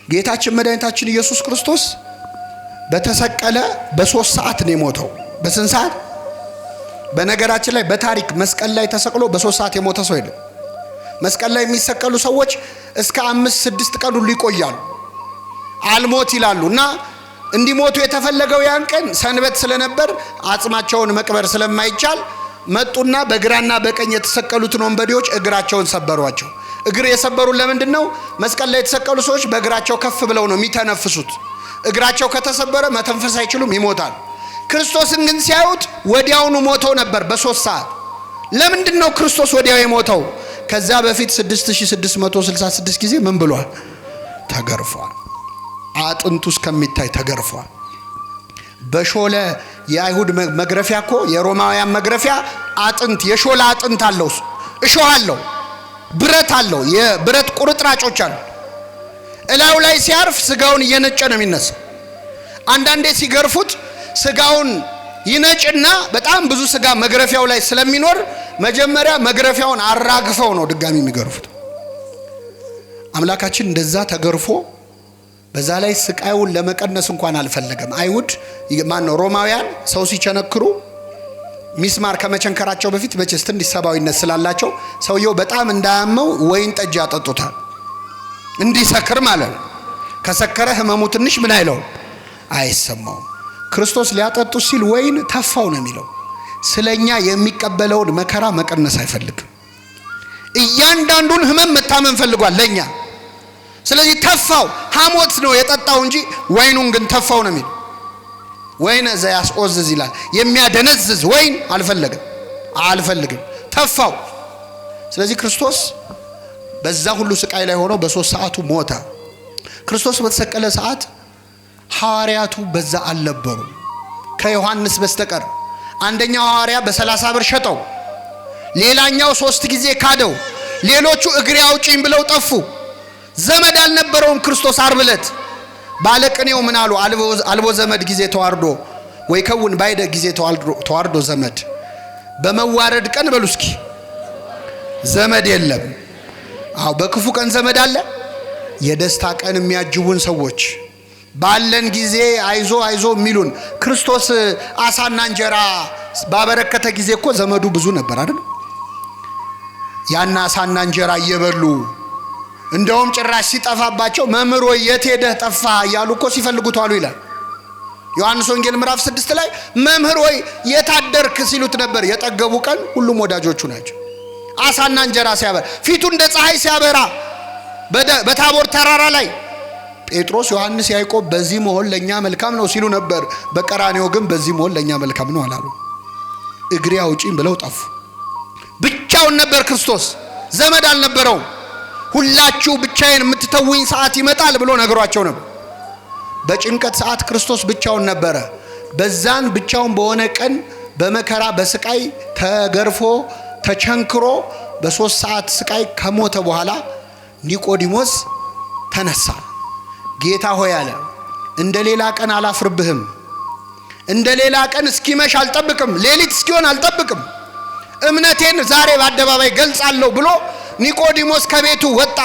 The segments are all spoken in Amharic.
ጌታችን መድኃኒታችን ኢየሱስ ክርስቶስ በተሰቀለ በ3 ሰዓት ነው የሞተው። በስንት ሰዓት? በነገራችን ላይ በታሪክ መስቀል ላይ ተሰቅሎ በ3 ሰዓት የሞተ ሰው የለም። መስቀል ላይ የሚሰቀሉ ሰዎች እስከ 5-6 ቀን ሁሉ ይቆያሉ፣ አልሞት ይላሉና እንዲሞቱ የተፈለገው ያን ቀን ሰንበት ስለነበር አጽማቸውን መቅበር ስለማይቻል መጡና በግራና በቀኝ የተሰቀሉትን ወንበዴዎች እግራቸውን ሰበሯቸው። እግር የሰበሩን ለምንድን ነው? መስቀል ላይ የተሰቀሉ ሰዎች በእግራቸው ከፍ ብለው ነው የሚተነፍሱት። እግራቸው ከተሰበረ መተንፈስ አይችሉም፣ ይሞታል። ክርስቶስን ግን ሲያዩት ወዲያውኑ ሞተው ነበር በ3 ሰዓት። ለምንድን ነው ክርስቶስ ወዲያው የሞተው? ከዛ በፊት 6666 ጊዜ ምን ብሏል? ተገርፏል። አጥንቱ እስከሚታይ ተገርፏል። በሾለ የአይሁድ መግረፊያ እኮ የሮማውያን መግረፊያ አጥንት የሾለ አጥንት አለው፣ እሾህ አለው፣ ብረት አለው፣ የብረት ቁርጥራጮች አሉ። እላዩ ላይ ሲያርፍ ስጋውን እየነጨ ነው የሚነሳው። አንዳንዴ ሲገርፉት ስጋውን ይነጭና በጣም ብዙ ስጋ መግረፊያው ላይ ስለሚኖር መጀመሪያ መግረፊያውን አራግፈው ነው ድጋሚ የሚገርፉት። አምላካችን እንደዛ ተገርፎ በዛ ላይ ስቃዩን ለመቀነስ እንኳን አልፈለገም። አይሁድ ሮማውያን ሰው ሲቸነክሩ ሚስማር ከመቸንከራቸው በፊት በቸስት እንዲሰባዊነት ስላላቸው ሰውየው በጣም እንዳያመው ወይን ጠጅ ያጠጡታል፣ እንዲሰክር ማለት ነው። ከሰከረ ህመሙ ትንሽ ምን አይለው አይሰማው። ክርስቶስ ሊያጠጡ ሲል ወይን ተፋው ነው የሚለው። ስለኛ የሚቀበለውን መከራ መቀነስ አይፈልግም። እያንዳንዱን ህመም መታመን ፈልጓል ለኛ። ስለዚህ ተፋው። ሐሞት ነው የጠጣው እንጂ ወይኑን ግን ተፋው ነው የሚለው። ወይን ዘያስኦዝዝ ይላል። የሚያደነዝዝ ወይን አልፈልግም፣ ተፋው። ስለዚህ ክርስቶስ በዛ ሁሉ ስቃይ ላይ ሆኖ በ3 ሰዓቱ ሞተ። ክርስቶስ በተሰቀለ ሰዓት ሐዋርያቱ በዛ አልነበሩ ከዮሐንስ በስተቀር። አንደኛው ሐዋርያ በ30 ብር ሸጠው፣ ሌላኛው 3 ጊዜ ካደው፣ ሌሎቹ እግሬ አውጪኝ ብለው ጠፉ። ዘመድ አልነበረውም ክርስቶስ። ዓርብ ዕለት ባለቅኔው ምን አሉ? አልቦ ዘመድ ጊዜ ተዋርዶ ወይ ከውን ባይደ ጊዜ ተዋርዶ ዘመድ። በመዋረድ ቀን በሉ እስኪ ዘመድ የለም። አዎ በክፉ ቀን ዘመድ አለ። የደስታ ቀን የሚያጅቡን ሰዎች ባለን ጊዜ አይዞ የሚሉን። ክርስቶስ አሳና እንጀራ ባበረከተ ጊዜ እኮ ዘመዱ ብዙ ነበር አይደል? ያና አሳና እንጀራ እየበሉ እንደውም ጭራሽ ሲጠፋባቸው መምህር ሆይ የት ሄደህ ጠፋ እያሉ እኮ ሲፈልጉት ዋሉ ይላል ዮሐንስ ወንጌል ምዕራፍ 6 ላይ። መምህር ሆይ የታደርክ ሲሉት ነበር። የጠገቡ ቀን ሁሉም ወዳጆቹ ናቸው። አሳና እንጀራ ሲያበራ ፊቱ እንደ ፀሐይ ሲያበራ በታቦር ተራራ ላይ ጴጥሮስ፣ ዮሐንስ፣ ያዕቆብ በዚህ መሆን ለኛ መልካም ነው ሲሉ ነበር። በቀራንዮ ግን በዚህ መሆን ለኛ መልካም ነው አላሉ። እግሬ አውጪኝ ብለው ጠፉ። ብቻውን ነበር ክርስቶስ፣ ዘመድ አልነበረውም። ሁላችሁ ብቻዬን የምትተውኝ ሰዓት ይመጣል ብሎ ነግሯቸው ነበር። በጭንቀት ሰዓት ክርስቶስ ብቻውን ነበረ። በዛን ብቻውን በሆነ ቀን በመከራ በስቃይ ተገርፎ ተቸንክሮ በ3 ሰዓት ስቃይ ከሞተ በኋላ ኒቆዲሞስ ተነሳ። ጌታ ሆይ አለ፣ እንደ ሌላ ቀን አላፍርብህም። እንደ ሌላ ቀን እስኪመሽ አልጠብቅም፣ ሌሊት እስኪሆን አልጠብቅም። እምነቴን ዛሬ በአደባባይ ገልጻለሁ ብሎ ኒቆዲሞስ ከቤቱ ወጣ።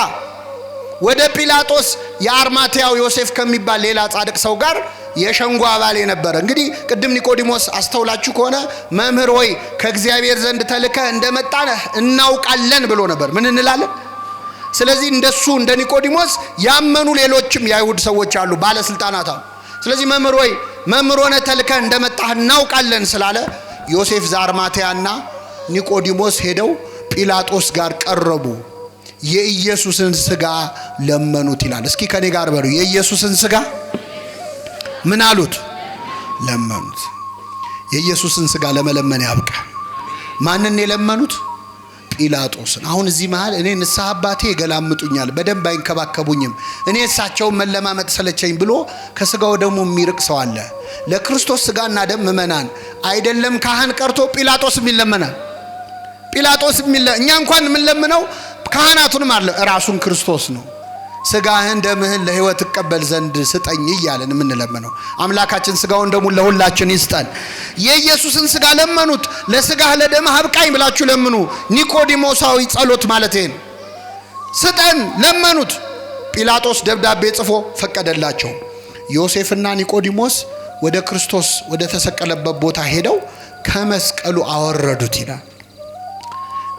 ወደ ጲላጦስ የአርማትያው ዮሴፍ ከሚባል ሌላ ጻድቅ ሰው ጋር የሸንጎ አባል ነበር። እንግዲህ ቅድም ኒቆዲሞስ አስተውላችሁ ከሆነ መምህር ሆይ ከእግዚአብሔር ዘንድ ተልከ እንደመጣነህ እናውቃለን ብሎ ነበር። ምን እንላለን? ስለዚህ እንደሱ እንደ ኒቆዲሞስ ያመኑ ሌሎችም የአይሁድ ሰዎች አሉ፣ ባለስልጣናት አሉ። ስለዚህ መምህር ሆይ መምህር ሆነ ተልከ እንደመጣህ እናውቃለን ስላለ ዮሴፍ ዘአርማትያና ኒቆዲሞስ ሄደው ጲላጦስ ጋር ቀረቡ። የኢየሱስን ስጋ ለመኑት ይላል። እስኪ ከኔ ጋር በሉ፣ የኢየሱስን ስጋ ምን አሉት? ለመኑት። የኢየሱስን ስጋ ለመለመን ያብቃ። ማንን የለመኑት? ጲላጦስን። አሁን እዚህ መሃል እኔ ንስሐ አባቴ ገላምጡኛል፣ በደንብ አይንከባከቡኝም፣ እኔ እሳቸውን መለማመጥ ሰለቸኝ ብሎ ከስጋው ደሙ የሚርቅ ሰው አለ። ለክርስቶስ ስጋና ደም ምእመናን አይደለም ካህን ቀርቶ ጲላጦስ ይለመናል። ጲላጦስ እኛ እንኳን የምንለምነው ካህናቱንም አለ ራሱን ክርስቶስ ነው። ስጋህን ደምህን ለሕይወት እቀበል ዘንድ ስጠኝ እያለን የምንለምነው አምላካችን ስጋውን ደሙን ለሁላችን ይስጠን። የኢየሱስን ስጋ ለመኑት። ለስጋህ ለደምህ አብቃኝ ብላችሁ ለምኑ። ኒቆዲሞሳዊ ጸሎት ማለት ይሄን ስጠን ለመኑት። ጲላጦስ ደብዳቤ ጽፎ ፈቀደላቸው። ዮሴፍና ኒቆዲሞስ ወደ ክርስቶስ ወደ ተሰቀለበት ቦታ ሄደው ከመስቀሉ አወረዱት ይላል።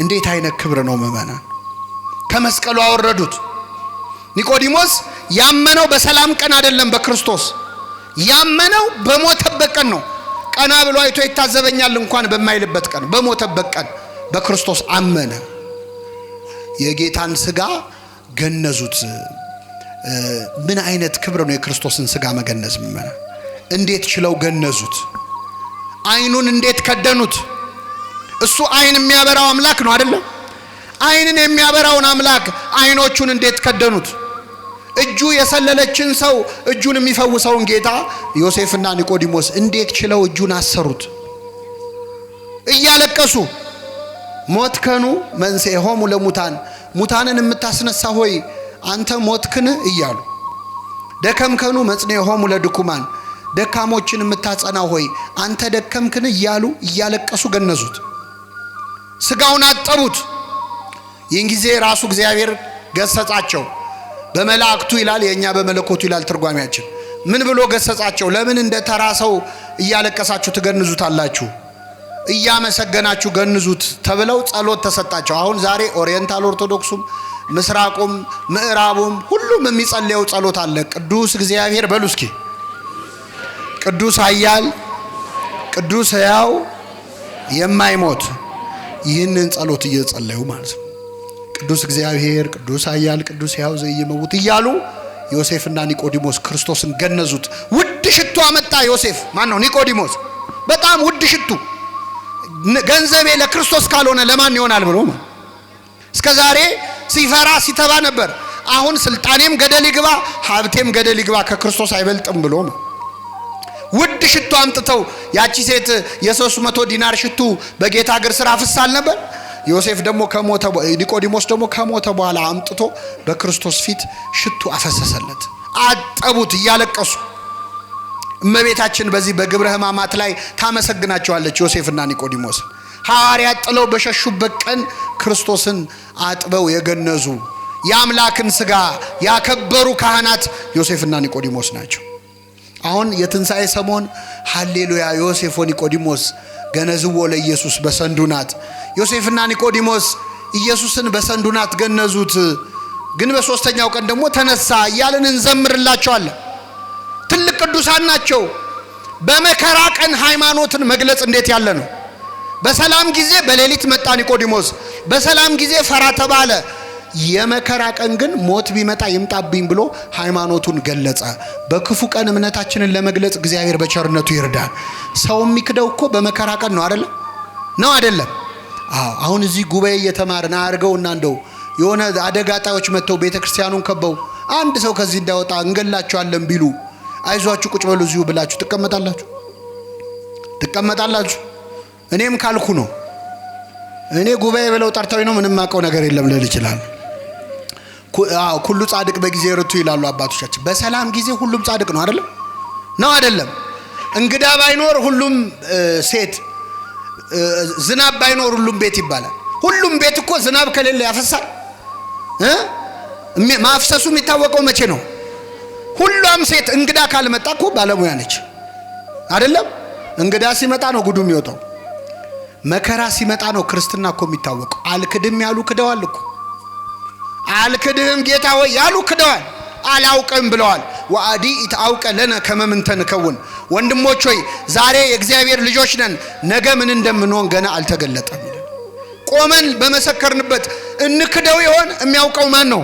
እንዴት አይነት ክብር ነው ምእመናን! ከመስቀሉ አወረዱት። ኒቆዲሞስ ያመነው በሰላም ቀን አይደለም፣ በክርስቶስ ያመነው በሞተበት ቀን ነው። ቀና ብሎ አይቶ ይታዘበኛል እንኳን በማይልበት ቀን፣ በሞተበት ቀን በክርስቶስ አመነ። የጌታን ስጋ ገነዙት። ምን አይነት ክብር ነው የክርስቶስን ስጋ መገነዝ! ምእመናን እንዴት ችለው ገነዙት! አይኑን እንዴት ከደኑት! እሱ አይን የሚያበራው አምላክ ነው አይደለም? አይንን የሚያበራውን አምላክ አይኖቹን እንዴት ከደኑት! እጁ የሰለለችን ሰው እጁን የሚፈውሰውን ጌታ ዮሴፍና ኒቆዲሞስ እንዴት ችለው እጁን አሰሩት! እያለቀሱ ሞትከኑ መንሥኤሆሙ ለሙታን፣ ሙታንን የምታስነሳ ሆይ አንተ ሞትክን እያሉ፣ ደከምከኑ መጽንዔሆሙ ለድኩማን፣ ደካሞችን የምታጸና ሆይ አንተ ደከምክን እያሉ እያለቀሱ ገነዙት። ስጋውን አጠቡት። ይህን ጊዜ ራሱ እግዚአብሔር ገሰጻቸው በመላእክቱ ይላል፣ የኛ በመለኮቱ ይላል ትርጓሜያችን። ምን ብሎ ገሰጻቸው? ለምን እንደ ተራ ሰው እያለቀሳችሁ ትገንዙታላችሁ? እያመሰገናችሁ ገንዙት ተብለው ጸሎት ተሰጣቸው። አሁን ዛሬ ኦሪየንታል ኦርቶዶክሱም ምስራቁም ምዕራቡም ሁሉም የሚጸልየው ጸሎት አለ። ቅዱስ እግዚአብሔር በሉ እስኪ። ቅዱስ ኃያል፣ ቅዱስ ሕያው፣ የማይሞት ይህንን ጸሎት እየጸለዩ ማለት ነው። ቅዱስ እግዚአብሔር፣ ቅዱስ ኃያል፣ ቅዱስ ሕያው ዘኢይመውት እያሉ ዮሴፍና ኒቆዲሞስ ክርስቶስን ገነዙት። ውድ ሽቱ አመጣ ዮሴፍ። ማን ነው? ኒቆዲሞስ። በጣም ውድ ሽቱ። ገንዘቤ ለክርስቶስ ካልሆነ ለማን ይሆናል ብሎ እስከ ዛሬ ሲፈራ ሲተባ ነበር። አሁን ስልጣኔም ገደል ይግባ ሀብቴም ገደል ይግባ ከክርስቶስ አይበልጥም ብሎ ውድ ሽቱ አምጥተው፣ ያቺ ሴት የ300 ዲናር ሽቱ በጌታ እግር ስር አፍሳል ነበር። ዮሴፍ ደግሞ ኒቆዲሞስ ደግሞ ከሞተ በኋላ አምጥቶ በክርስቶስ ፊት ሽቱ አፈሰሰለት። አጠቡት እያለቀሱ። እመቤታችን በዚህ በግብረ ሕማማት ላይ ታመሰግናቸዋለች ዮሴፍና ኒቆዲሞስ። ሐዋርያት ጥለው በሸሹበት ቀን ክርስቶስን አጥበው የገነዙ የአምላክን ስጋ ያከበሩ ካህናት ዮሴፍና ኒቆዲሞስ ናቸው። አሁን የትንሣኤ ሰሞን ሃሌሉያ ዮሴፍ ወኒቆዲሞስ ገነዝዎ ለኢየሱስ በሰንዱናት። ዮሴፍና ኒቆዲሞስ ኢየሱስን በሰንዱናት ገነዙት። ግን በሶስተኛው ቀን ደግሞ ተነሳ እያልን እንዘምርላቸዋለን። ትልቅ ቅዱሳን ናቸው። በመከራ ቀን ሃይማኖትን መግለጽ እንዴት ያለ ነው! በሰላም ጊዜ በሌሊት መጣ ኒቆዲሞስ፣ በሰላም ጊዜ ፈራ ተባለ። የመከራ ቀን ግን ሞት ቢመጣ ይምጣብኝ ብሎ ሃይማኖቱን ገለጸ። በክፉ ቀን እምነታችንን ለመግለጽ እግዚአብሔር በቸርነቱ ይርዳል። ሰው የሚክደው እኮ በመከራ ቀን ነው አይደለም? ነው አይደለም? አሁን እዚህ ጉባኤ እየተማርን አርገውና እንደው የሆነ አደጋ ጣዮች መጥተው ቤተክርስቲያኑን ከበው አንድ ሰው ከዚህ እንዳይወጣ እንገላቸዋለን ቢሉ አይዟችሁ ቁጭ በሉ እዚሁ ብላችሁ ትቀመጣላችሁ? እኔም ካልኩ ነው። እኔ ጉባኤ ብለው ጠርተው ነው ምንም ማቀው ነገር የለም ልል ይችላል። ሁሉ ጻድቅ በጊዜ ርቱ ይላሉ አባቶቻችን። በሰላም ጊዜ ሁሉም ጻድቅ ነው አይደለም? ነው አይደለም? እንግዳ ባይኖር ሁሉም ሴት፣ ዝናብ ባይኖር ሁሉም ቤት ይባላል። ሁሉም ቤት እኮ ዝናብ ከሌለ ያፈሳል። ማፍሰሱ የሚታወቀው መቼ ነው? ሁሉም ሴት እንግዳ ካልመጣ እኮ ባለሙያ ነች አይደለም? እንግዳ ሲመጣ ነው ጉዱ የሚወጣው። መከራ ሲመጣ ነው ክርስትና እኮ የሚታወቀው። አልክድም ያሉ ክደዋል እኮ። አልክድህም ጌታ ሆይ ያሉ ክደዋል። አላውቅም ብለዋል። ወአዲ ኢታውቀ ለነ ከመምንተን ከውን። ወንድሞች ሆይ ዛሬ የእግዚአብሔር ልጆች ነን፣ ነገ ምን እንደምንሆን ገና አልተገለጠም። ቆመን በመሰከርንበት እንክደው ይሆን? የሚያውቀው ማን ነው?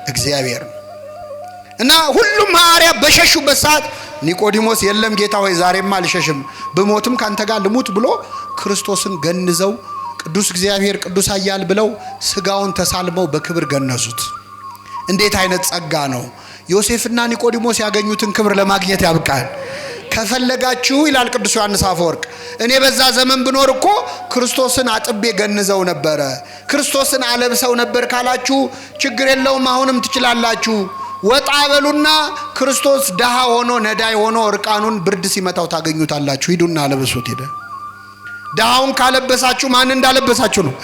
እግዚአብሔር ነው። እና ሁሉም ሐዋርያት በሸሹበት ሰዓት ኒቆዲሞስ የለም ጌታ ሆይ ዛሬማ አልሸሽም፣ ብሞትም ካንተ ጋር ልሙት ብሎ ክርስቶስን ገንዘው ቅዱስ እግዚአብሔር ቅዱስ ኃያል ብለው ስጋውን ተሳልመው በክብር ገነዙት። እንዴት አይነት ጸጋ ነው! ዮሴፍና ኒቆዲሞስ ያገኙትን ክብር ለማግኘት ያብቃል። ከፈለጋችሁ ይላል ቅዱስ ዮሐንስ አፈወርቅ፣ እኔ በዛ ዘመን ብኖር እኮ ክርስቶስን አጥቤ ገንዘው ነበረ፣ ክርስቶስን አለብሰው ነበር ካላችሁ ችግር የለውም፣ አሁንም ትችላላችሁ። ወጣ በሉና ክርስቶስ ደሃ ሆኖ ነዳይ ሆኖ እርቃኑን ብርድ ሲመታው ታገኙታላችሁ። ሂዱና አለብሱት። ሄደ። ደሃውን ካለበሳችሁ ማን እንዳለበሳችሁ ነው?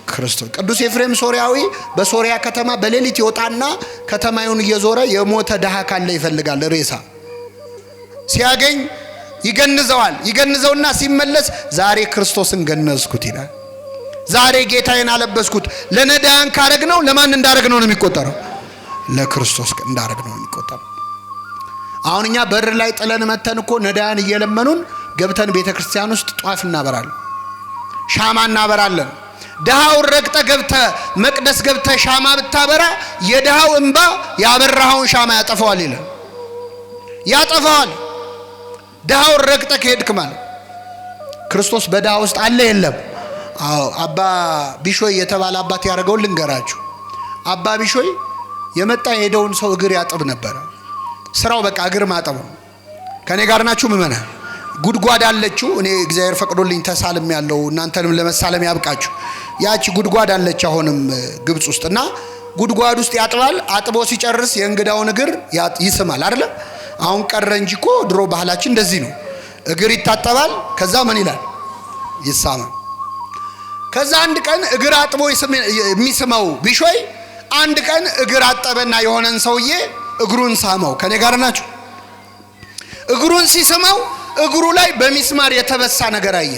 ክርስቶስ ቅዱስ ኤፍሬም ሶሪያዊ በሶሪያ ከተማ በሌሊት ይወጣና ከተማውን እየዞረ የሞተ ድሃ ካለ ይፈልጋል ሬሳ ሲያገኝ ይገንዘውና ሲመለስ ዛሬ ክርስቶስን ገነዝኩት ይላል። ዛሬ ጌታዬን አለበስኩት። ለነዳያን ካረግነው ለማን እንዳረግነው ነው የሚቆጠረው? ለክርስቶስ እንዳረግነው ነው የሚቆጠረው። አሁን እኛ በር ላይ ጥለን መተን እኮ ነዳያን እየለመኑን ገብተን ቤተክርስቲያን ውስጥ ጧፍ እናበራለን፣ ሻማ እናበራለን። ድሃው ረግጠ ገብተ መቅደስ ገብተ ሻማ ብታበራ የድሃው እንባ ያበራውን ሻማ ያጠፋዋል ይላል። ያጠፋዋል። ድሃው ረግጠ ከሄድክ ማለት ክርስቶስ በድሃ ውስጥ አለ የለም? አዎ። አባ ቢሾይ የተባለ አባት ያደረገውን ልንገራችሁ። አባ ቢሾይ የመጣ የሄደውን ሰው እግር ያጥብ ነበር። ስራው በቃ እግር ማጠብ ነው። ከኔ ጋር ናችሁ ምእመናን? ጉድጓድ አለችው። እኔ እግዚአብሔር ፈቅዶልኝ ተሳልም ያለው እናንተንም ለመሳለም ያብቃችሁ። ያቺ ጉድጓድ አለች አሁንም ግብጽ ውስጥና ጉድጓድ ውስጥ ያጥባል። አጥቦ ሲጨርስ የእንግዳውን እግር ይስማል አይደል? አሁን ቀረ እንጂ እኮ ድሮ ባህላችን እንደዚህ ነው። እግር ይታጠባል፣ ከዛ ምን ይላል? ይሳማል። ከዛ አንድ ቀን እግር አጥቦ የሚስመው ቢሾይ አንድ ቀን እግር አጠበና የሆነን ሰውዬ እግሩን ሳመው። ከኔ ጋር ናችሁ? እግሩን ሲስመው እግሩ ላይ በሚስማር የተበሳ ነገር አየ።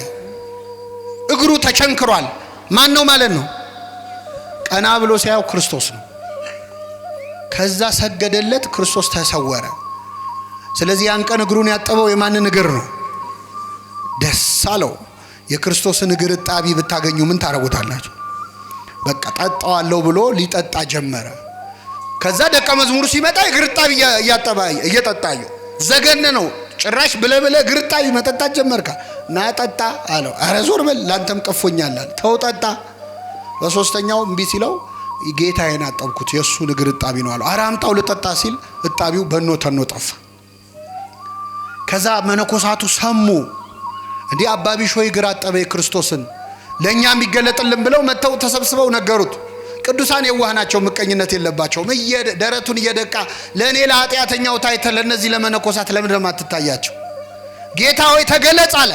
እግሩ ተቸንክሯል። ማን ነው ማለት ነው? ቀና ብሎ ሲያየው ክርስቶስ ነው። ከዛ ሰገደለት፣ ክርስቶስ ተሰወረ። ስለዚህ ያን ቀን እግሩን ያጠበው የማንን እግር ነው? ደስ አለው። የክርስቶስን እግር ጣቢ ብታገኙ ምን ታረጉታላችሁ? በቃ ጠጣዋለሁ ብሎ ሊጠጣ ጀመረ። ከዛ ደቀ መዝሙሩ ሲመጣ እግር ጣቢ እየጠጣዩ ዘገነ ነው። ጭራሽ ብለብለ እግር ጣቢ መጠጣት ጀመርካ? ና ጠጣ አለው። ኧረ ዞር በል ላንተም ቀፎኛል አለ። ተው ጠጣ። በሶስተኛው እምቢ ሲለው ጌታዬን አጠብኩት የሱን እግር ጣቢ ነው አለው። ኧረ አምጣው ልጠጣ ሲል እጣቢው በኖ ተኖ ጠፋ። ከዛ መነኮሳቱ ሰሙ። እንዲህ አባ ቢሾይ እግር አጠበ ክርስቶስን ለኛም ይገለጥልን ብለው መተው ተሰብስበው ነገሩት። ቅዱሳን የዋህ ናቸው፣ ምቀኝነት የለባቸውም። ደረቱን እየደቃ ለኔ ለኃጢአተኛው ታይተ ለነዚህ ለመነኮሳት ለምን ማትታያቸው? ጌታ ሆይ ተገለጽ አለ።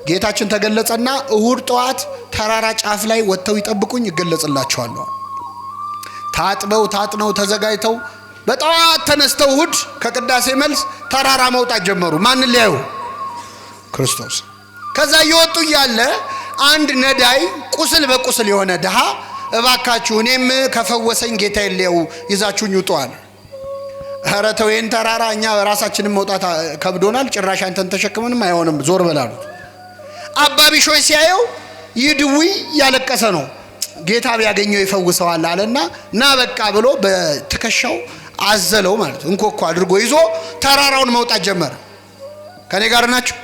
ጌታችን ተገለጸና እሁድ ጠዋት ተራራ ጫፍ ላይ ወጥተው ይጠብቁኝ ይገለጽላቸዋለሁ። ታጥነው ተዘጋጅተው በጠዋት ተነስተው እሁድ ከቅዳሴ መልስ ተራራ መውጣት ጀመሩ። ማንን ሊያዩ? ክርስቶስ። ከዛ እየወጡ ያለ አንድ ነዳይ ቁስል በቁስል የሆነ ድሃ እባካችሁ እኔም ከፈወሰኝ ጌታ ይለው ይዛችሁኝ ውጣዋል። ኧረ ተው ይሄን ተራራ እኛ ራሳችንን መውጣት ከብዶናል፣ ጭራሽ አንተን ተሸክመንም አይሆንም፣ ዞር በላሉት። አባ ቢሾይ ሲያየው ይድዊ ያለቀሰ ነው። ጌታ ቢያገኘው ይፈውሰዋል አለና ና በቃ ብሎ በትከሻው አዘለው ማለት እንኮኮ አድርጎ ይዞ ተራራውን መውጣት ጀመረ። ከኔ ጋር ናችሁ?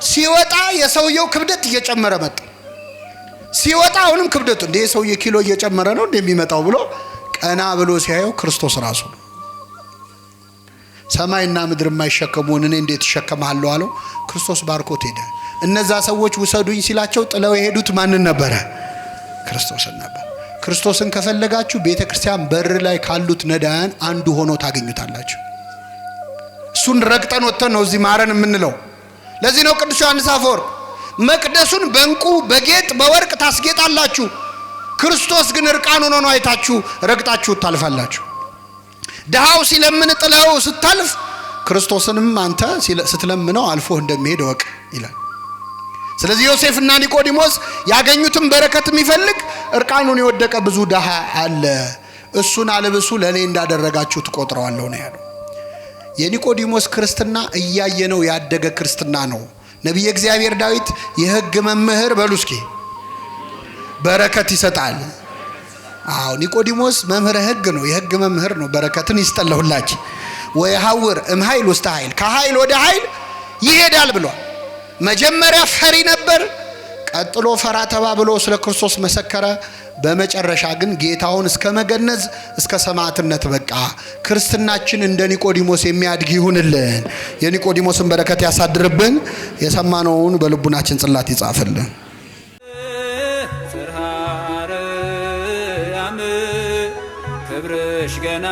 ሲወጣ የሰውየው ክብደት እየጨመረ መጣ። ሲወጣ አሁንም ክብደቱ እንደ ሰውየ ኪሎ እየጨመረ ነው እንደሚመጣው ብሎ ቀና ብሎ ሲያየው ክርስቶስ ራሱ ነው። ሰማይና ምድር የማይሸከሙን እኔ እንዴት እሸከማለሁ አለው። ክርስቶስ ባርኮት ሄደ። እነዛ ሰዎች ውሰዱኝ ሲላቸው ጥለው የሄዱት ማንን ነበረ? ክርስቶስን ነበር። ክርስቶስን ከፈለጋችሁ ቤተክርስቲያን በር ላይ ካሉት ነዳያን አንዱ ሆኖ ታገኙታላችሁ። እሱን ረግጠን ወጥተን ነው እዚህ ማረን የምንለው። ለዚህ ነው ቅዱስ ዮሐንስ አፈወርቅ መቅደሱን በእንቁ በጌጥ በወርቅ ታስጌጣላችሁ፣ ክርስቶስ ግን እርቃኑን ሆኖ አይታችሁ ረግጣችሁ ታልፋላችሁ። ድሃው ሲለምን ጥለው ስታልፍ ክርስቶስንም አንተ ስትለምነው አልፎህ እንደሚሄድ ወቅ ይላል። ስለዚህ ዮሴፍና ኒቆዲሞስ ያገኙትን በረከት የሚፈልግ እርቃኑን የወደቀ ብዙ ድሃ አለ፣ እሱን አልብሱ ለኔ እንዳደረጋችሁ ትቆጥረዋለሁ ነው ያለው። የኒቆዲሞስ ክርስትና እያየነው ያደገ ክርስትና ነው። ነቢየ እግዚአብሔር ዳዊት የሕግ መምህር በሉስኪ በረከት ይሰጣል። አዎ ኒቆዲሞስ መምህር ሕግ ነው፣ የሕግ መምህር ነው። በረከትን ይስጠለሁላችሁ ወይ ሐውር እምኃይል ውስተ ኃይል፣ ከኃይል ወደ ኃይል ይሄዳል ብሏል። መጀመሪያ ፈሪ ነበር፣ ቀጥሎ ፈራ ተባ ብሎ ስለ ክርስቶስ መሰከረ። በመጨረሻ ግን ጌታውን እስከ መገነዝ እስከ ሰማዕትነት በቃ። ክርስትናችን እንደ ኒቆዲሞስ የሚያድግ ይሁንልን። የኒቆዲሞስን በረከት ያሳድርብን። የሰማነውን በልቡናችን ጽላት ይጻፍልን። ክብርሽ ገና